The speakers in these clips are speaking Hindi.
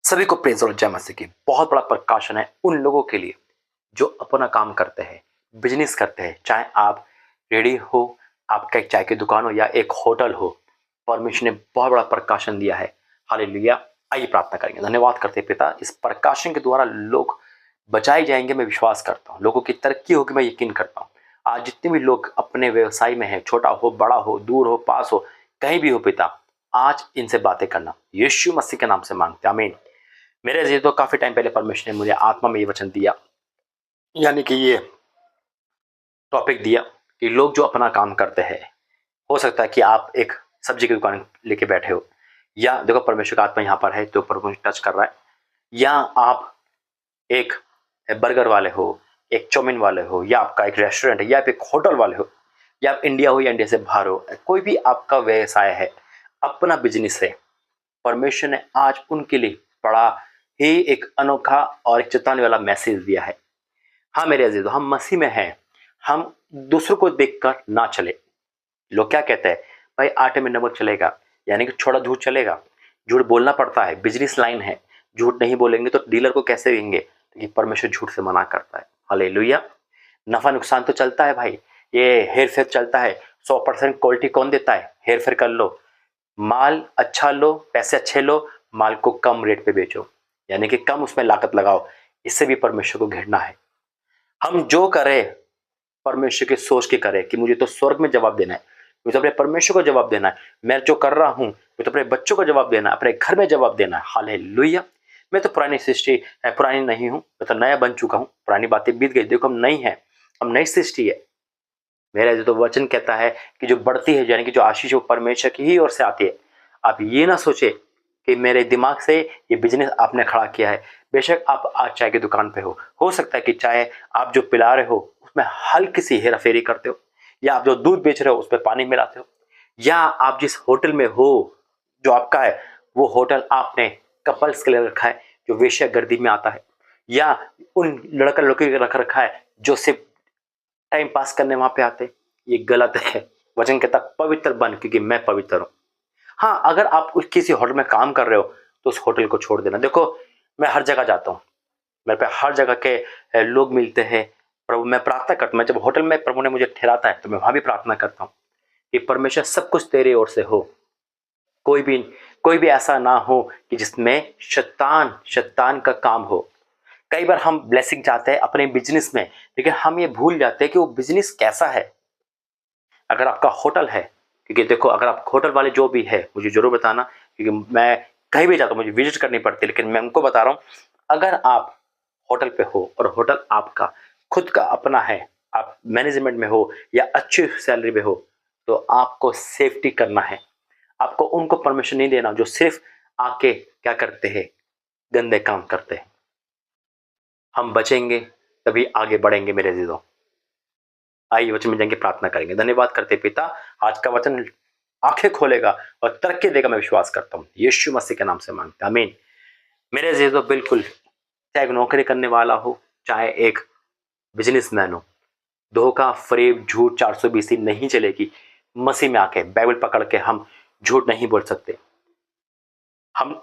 सभी को प्रेज़ और जय मसीह की बहुत बड़ा प्रकाशन है उन लोगों के लिए जो अपना काम करते हैं, बिजनेस करते हैं। चाहे आप रेडी हो, आपका एक चाय की दुकान हो या एक होटल हो, परमेश्वर ने बहुत बड़ा प्रकाशन दिया है। हालेलुया। आइए प्रार्थना करेंगे। धन्यवाद करते हैं पिता, इस प्रकाशन के द्वारा लोग बचाए जाएंगे, मैं विश्वास करता हूँ। लोगों की तरक्की होगी, मैं यकीन करता हूँ। आज जितने भी लोग अपने व्यवसाय में हैं, छोटा हो, बड़ा हो, दूर हो, पास हो, कहीं भी हो पिता, आज इनसे बातें करना यीशु मसीह के नाम से मांगते हैं, आमीन। मेरे अजीज, तो काफी टाइम पहले परमेश्वर ने मुझे आत्मा में ये वचन दिया, यानी कि ये टॉपिक दिया कि लोग जो अपना काम करते हैं, हो सकता है कि आप एक सब्जी की दुकान लेके बैठे हो, या देखो परमेश्वर का आत्मा यहाँ पर है तो परमेश्वर टच कर रहा है, या आप एक बर्गर वाले हो, एक चाउमीन वाले हो, या आपका एक रेस्टोरेंट है, या आप एक होटल वाले हो, या आप इंडिया हो या इंडिया से बाहर हो, कोई भी आपका व्यवसाय है, अपना बिजनेस है, परमेश्वर ने आज उनके लिए बड़ा ही एक अनोखा और एक चेतावनी वाला मैसेज दिया है। हाँ मेरे अजीजों, हम मसीह में हैं, हम दूसरों को देखकर ना चले। लोग क्या कहते हैं, भाई आटे में नमक चलेगा, यानी कि थोड़ा झूठ चलेगा, झूठ बोलना पड़ता है, बिजनेस लाइन है, झूठ नहीं बोलेंगे तो डीलर को कैसे देंगे, क्योंकि परमेश्वर झूठ से मना करता है। हालेलुया। नफा नुकसान तो चलता है भाई, ये हेर फेर चलता है। 100% क्वालिटी कौन देता है, हेर फेर कर लो, माल अच्छा लो, पैसे अच्छे लो, माल को कम रेट पे बेचो, यानी कि कम उसमें लागत लगाओ। इससे भी परमेश्वर को घेरना है। हम जो करें परमेश्वर की सोच के करें कि मुझे तो स्वर्ग में जवाब देना है, मुझे तो अपने परमेश्वर को जवाब देना है। मैं जो कर रहा हूं, मुझे तो अपने बच्चों को जवाब देना है, अपने घर में जवाब देना है। हालेलुया। मैं तो पुरानी सृष्टि है, पुरानी नहीं हूं, मैं तो नया बन चुका हूं। पुरानी बातें बीत गई, देखो हम नई है, हम नई सृष्टि है। मेरा जो तो वचन कहता है कि जो बढ़ती है, यानी कि जो आशीष वो परमेश्वर की ही ओर से आती है। आप ये ना सोचे कि मेरे दिमाग से ये बिजनेस आपने खड़ा किया है। बेशक आप आज चाय की दुकान पे हो सकता है कि चाय आप जो पिला रहे हो उसमें हल्की सी हेरा फेरी करते हो, या आप जो दूध बेच रहे हो उसमें पानी मिलाते हो, या आप जिस होटल में हो जो आपका है, वो होटल आपने कपल्स के लिए रखा है जो वेश्यागर्दी में आता है, या उन लड़का लड़की को रख रखा है जो सिर्फ टाइम पास करने वहां पे आते। ये गलत है। वचन कहता पवित्र बन क्योंकि मैं पवित्र हूं। हाँ, अगर आप किसी होटल में काम कर रहे हो तो उस होटल को छोड़ देना। देखो मैं हर जगह जाता हूँ, मेरे पे हर जगह के लोग मिलते हैं। प्रभु मैं प्रार्थना करता हूँ, मैं जब होटल में प्रभु ने मुझे ठहराता है तो मैं वहां भी प्रार्थना करता हूँ कि परमेश्वर सब कुछ तेरे ओर से हो। कोई भी कोई भी ऐसा ना हो कि जिसमें शैतान शैतान का काम हो। कई बार हम ब्लेसिंग चाहते हैं अपने बिजनेस में, लेकिन हम ये भूल जाते हैं कि वो बिजनेस कैसा है। अगर आपका होटल है, क्योंकि देखो अगर आप होटल वाले जो भी है मुझे जरूर बताना, क्योंकि मैं कहीं भी जाता हूँ मुझे विजिट करनी पड़ती है, लेकिन मैं उनको बता रहा हूँ अगर आप होटल पे हो और होटल आपका खुद का अपना है, आप मैनेजमेंट में हो या अच्छी सैलरी में हो, तो आपको सेफ्टी करना है। आपको उनको परमिशन नहीं देना जो सिर्फ आके क्या करते हैं, गंदे काम करते हैं। हम बचेंगे तभी आगे बढ़ेंगे मेरे अजीजों। आइए वचन में जाएंगे, प्रार्थना करेंगे। धन्यवाद करते पिता, आज का वचन आंखें खोलेगा और तरक्की देगा, मैं विश्वास करता हूँ। यीशु मसीह के नाम से मांगते हैं, आमीन। मेरे अजीजों, बिल्कुल चाहे एक नौकरी करने वाला हो, चाहे एक बिजनेसमैन हो, धोखा फरेब झूठ 420 नहीं चलेगी। मसीह में आके बाइबल पकड़ के हम झूठ नहीं बोल सकते। हम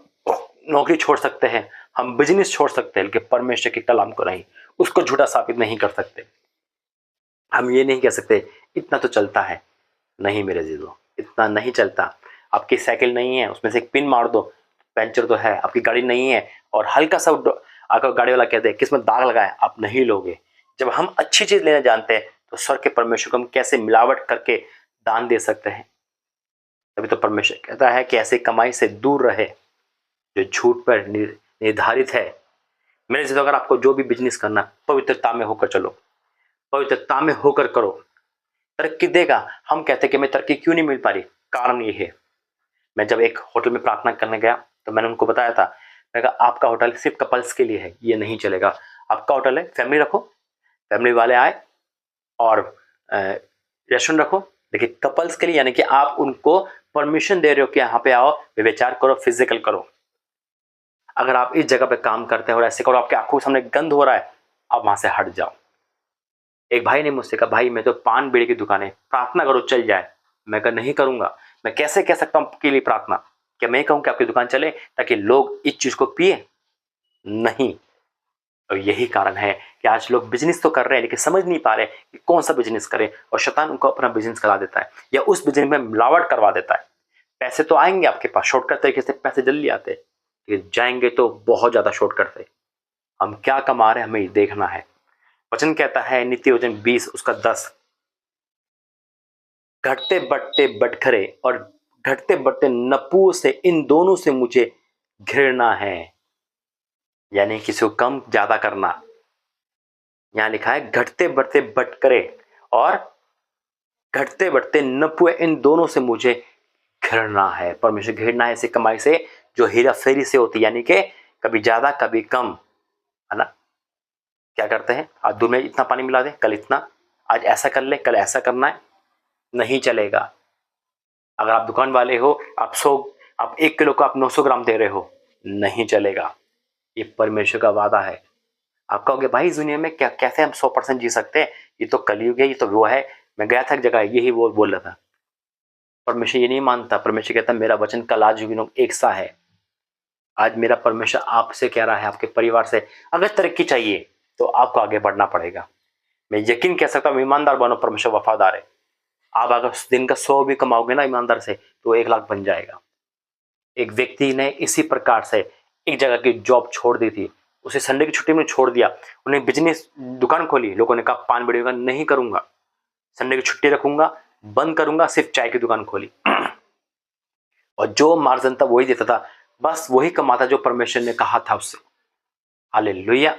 नौकरी छोड़ सकते हैं, हम बिजनेस छोड़ सकते हैं, लेकिन परमेश्वर के कलाम को नहीं, उसको झूठा साबित नहीं कर सकते। हम ये नहीं कह सकते इतना तो चलता है। नहीं मेरे जीजो, इतना नहीं चलता। आपकी साइकिल नहीं है उसमें से एक पिन मार दो, पंचर तो है। आपकी गाड़ी नहीं है और हल्का सा अगर गाड़ी वाला कहते हैं किसमें दाग लगा है, आप नहीं लोगे। जब हम अच्छी चीज लेना जानते हैं तो स्वर्ग के परमेश्वर को हम कैसे मिलावट करके दान दे सकते हैं। तभी तो परमेश्वर कहता है कि ऐसे कमाई से दूर रहे जो झूठ पर निर्धारित है। मेरे जीजो, अगर आपको जो भी बिजनेस करना, पवित्रता में होकर चलो, पवित्रता में होकर करो, तरक्की देगा। हम कहते हैं कि मैं तरक्की क्यों नहीं मिल पा रही, कारण ये है। मैं जब एक होटल में प्रार्थना करने गया तो मैंने उनको बताया था, मैं कहा आपका होटल सिर्फ कपल्स के लिए है, ये नहीं चलेगा। आपका होटल है फैमिली रखो, फैमिली वाले आए, और रेस्टोरेंट रखो, लेकिन कपल्स के लिए, यानी कि आप उनको परमिशन दे रहे हो कि यहाँ पे आओ, व्यभिचार करो, फिजिकल करो। अगर आप इस जगह पे काम करते हो और ऐसे करो, आपकी आंखों के सामने गंद हो रहा है, आप वहां से हट जाओ। एक भाई ने मुझसे कहा, भाई मैं तो पान बीड़ी की दुकान है, प्रार्थना करो चल जाए। मैं कहा नहीं करूंगा। मैं कैसे कह सकता हूं आपके लिए प्रार्थना, क्या मैं कहूँ कि आपकी दुकान चले ताकि लोग इस चीज को पिए? नहीं। और यही कारण है कि आज लोग बिजनेस तो कर रहे हैं लेकिन समझ नहीं पा रहे कि कौन सा बिजनेस करें, और शैतान उनको अपना बिजनेस करा देता है या उस बिजनेस में मिलावट करवा देता है। पैसे तो आएंगे आपके पास, शॉर्टकट तरीके से पैसे जल्दी आते हैं, लेकिन जाएंगे तो बहुत ज्यादा शॉर्टकट से। हम क्या कमा रहे हैं हमें देखना है। वचन कहता है नीति वचन 20 उसका 10, घटते बढ़ते बटखरे और घटते बढ़ते नपुओं से, इन दोनों से मुझे घृणा है। यानी किसी को कम ज्यादा करना। यहां लिखा है घटते बढ़ते बटखरे और घटते बढ़ते नपुए, इन दोनों से मुझे घृणा है। परमेश्वर घृणा है ऐसी कमाई से जो हेरा फेरी से होती है, यानी कि कभी ज्यादा कभी कम, है ना। क्या करते हैं, आज दूध में इतना पानी मिला दे, कल इतना, आज ऐसा कर ले, कल ऐसा करना है, नहीं चलेगा। अगर आप दुकान वाले हो, आप 1 किलो को आप 900 ग्राम दे रहे हो, नहीं चलेगा। ये परमेश्वर का वादा है। आप कहोगे भाई इस दुनिया में क्या कैसे हम 100% जी सकते हैं, ये तो कलयुग है, ये तो वो है। मैं गया था एक जगह, यही वो बोल रहा था। परमेश्वर ये नहीं मानता। परमेश्वर कहता मेरा वचन कल आज एक सा है। आज मेरा परमेश्वर आपसे कह रहा है, आपके परिवार से, अगर तरक्की चाहिए तो आपको आगे बढ़ना पड़ेगा। मैं यकीन कह सकता हूँ, ईमानदार बनो, परमेश्वर वफादार है। आप अगर दिन का 100 भी कमाओगे ना ईमानदार से, तो 1 लाख बन जाएगा। एक व्यक्ति ने इसी प्रकार से एक जगह की जॉब छोड़ दी थी, उसे संडे की छुट्टी में छोड़ दिया। उन्हें बिजनेस दुकान खोली, लोगों ने कहा पान बीड़ी नहीं करूंगा, संडे की छुट्टी रखूंगा, बंद करूंगा, सिर्फ चाय की दुकान खोली। और जो मार्जिन था वही देता था, बस वही कमाता जो परमेश्वर ने कहा था उससे। हालेलुया।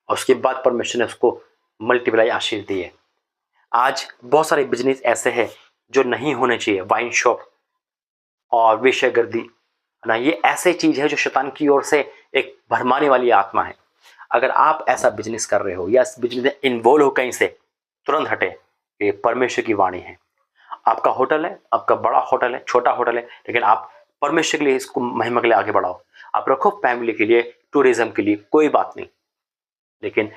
और उसके बाद परमेश्वर ने उसको मल्टीप्लाई आशीष दी है। आज बहुत सारे बिजनेस ऐसे हैं जो नहीं होने चाहिए, वाइन शॉप और वेश्यागर्दी, है ना। ये ऐसे चीज है जो शैतान की ओर से एक भरमाने वाली आत्मा है। अगर आप ऐसा बिजनेस कर रहे हो या इस बिजनेस में इन्वॉल्व हो कहीं से, तुरंत हटे। ये परमेश्वर की वाणी है। आपका होटल है, आपका बड़ा होटल है, छोटा होटल है, लेकिन आप परमेश्वर के लिए इसको महिमा के लिए आगे बढ़ाओ। आप रखो फैमिली के लिए, टूरिज्म के लिए, कोई बात नहीं, लेकिन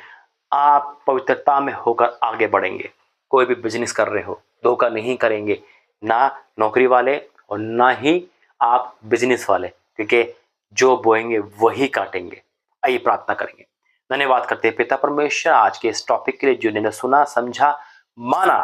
आप पवित्रता में होकर आगे बढ़ेंगे। कोई भी बिजनेस कर रहे हो, धोखा नहीं करेंगे, ना नौकरी वाले और ना ही आप बिजनेस वाले, क्योंकि जो बोएंगे वही काटेंगे। आइए प्रार्थना करेंगे। धन्यवाद करते हैं पिता परमेश्वर आज के इस टॉपिक के लिए, जिन्होंने सुना, समझा, माना,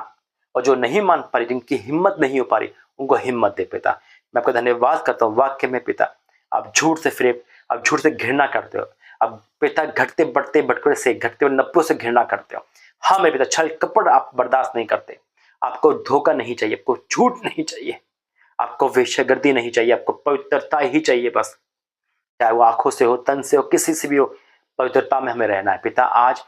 और जो नहीं मान पा रही, जिनकी हिम्मत नहीं हो पा रही, उनको हिम्मत दे पिता। मैं आपका धन्यवाद करता हूँ वाक्य में पिता, आप झूठ से फिरे, आप झूठ से घृणा करते हो। अब पिता घटते बढ़ते भटकड़े से, घटते नब्बों से घृणा करते हो। हाँ मेरे पिता, छल कपट आप बर्दाश्त नहीं करते। आपको धोखा नहीं चाहिए, आपको झूठ नहीं चाहिए, आपको वेश्यागर्दी नहीं चाहिए, आपको पवित्रता ही चाहिए बस। चाहे वो आंखों से हो, तन से हो, किसी से भी हो, पवित्रता में हमें रहना है पिता। आज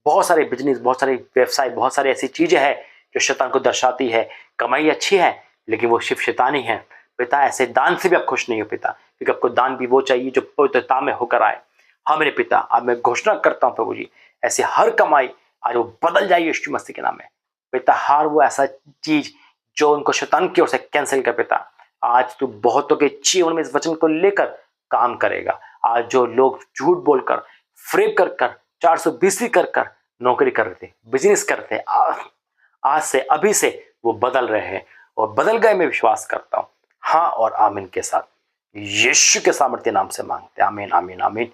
बहुत सारे बिजनेस, बहुत सारे व्यवसाय, बहुत सारी ऐसी चीजें हैं जो शैतान को दर्शाती है। कमाई अच्छी है लेकिन वो सिर्फ शैतानी है पिता। ऐसे दान से भी आप खुश नहीं हो पिता, क्योंकि आपको दान भी वो चाहिए जो पवित्रता में होकर आए। हाँ मेरे पिता, अब मैं घोषणा करता हूँ प्रभु जी, ऐसी हर कमाई आज वो बदल जाए यीशु मसीह के नाम में पिता। हर वो ऐसा चीज जो उनको शैतान की ओर से कैंसिल कर पिता, आज तू बहुतों के जीवन में इस वचन को लेकर काम करेगा। आज जो लोग झूठ बोलकर, फ्रेब कर कर, 420 कर कर नौकरी कर रहे थे, बिजनेस करते, आज से, अभी से वो बदल रहे हैं और बदल गए, मैं विश्वास करता हूँ। हाँ और आमीन के साथ यीशु के सामर्थ्य नाम से मांगते हैं, आमीन आमीन आमीन।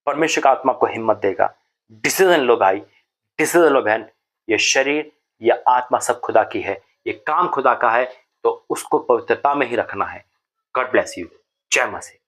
परमेश्वर का आत्मा को हिम्मत देगा। डिसीजन लो भाई, डिसीजन लो बहन। ये शरीर, ये आत्मा सब खुदा की है, ये काम खुदा का है, तो उसको पवित्रता में ही रखना है। God bless you. जय मसीह।